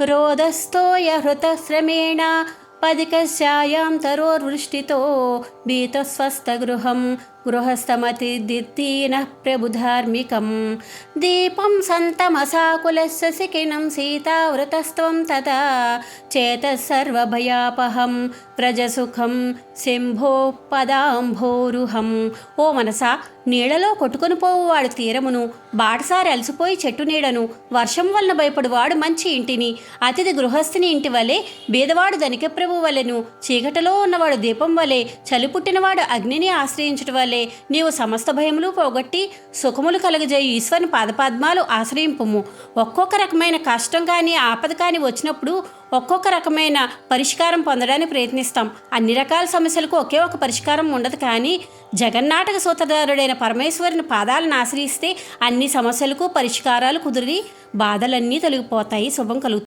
రోదస్తోయ హృతశ్రమేణ పదికస్యాయాం తరోర్వృష్టితో భీతస్వస్థగృహం గృహస్థమతిదిత్తీన ప్రభుధార్మికం దీపం సంతమసాకులస్య శిఖినం సీతావృతస్త్వం తదా చేతసర్వభయాపహం వ్రజసుఖం శంభో పదాంభోరుహం. ఓ మనసా, నీళ్లలో కొట్టుకొని పోవువాడు తీరమును, బాటసారి అలసిపోయి చెట్టు నీడను, వర్షం వలన భయపడువాడు మంచి ఇంటిని, అతిథి గృహస్థిని ఇంటి వలె, బీదవాడు ధనిక ప్రభు వలెను, చీకటిలో ఉన్నవాడు దీపం వలె, చలి పుట్టినవాడు అగ్నిని ఆశ్రయించుట వలె నీవు సమస్త భయములు పోగొట్టి సుఖములు కలుగజేయు ఈశ్వరుని పాదపద్మాలు ఆశ్రయింపుము. ఒక్కొక్క రకమైన కష్టం కానీ ఆపద కానీ వచ్చినప్పుడు ఒక్కొక్క రకమైన పరిష్కారం పొందడానికి ప్రయత్నిస్తాం. అన్ని రకాల సమస్యలకు ఒకే ఒక పరిష్కారం ఉండదు. కానీ జగన్నాటక సూత్రధారుడైన పరమేశ్వరుని పాదాలను ఆశ్రయిస్తే అన్ని సమస్యలకు పరిష్కారాలు కుదిరి బాధలన్నీ తొలగిపోతాయి. శుభం కలుగుతుంది.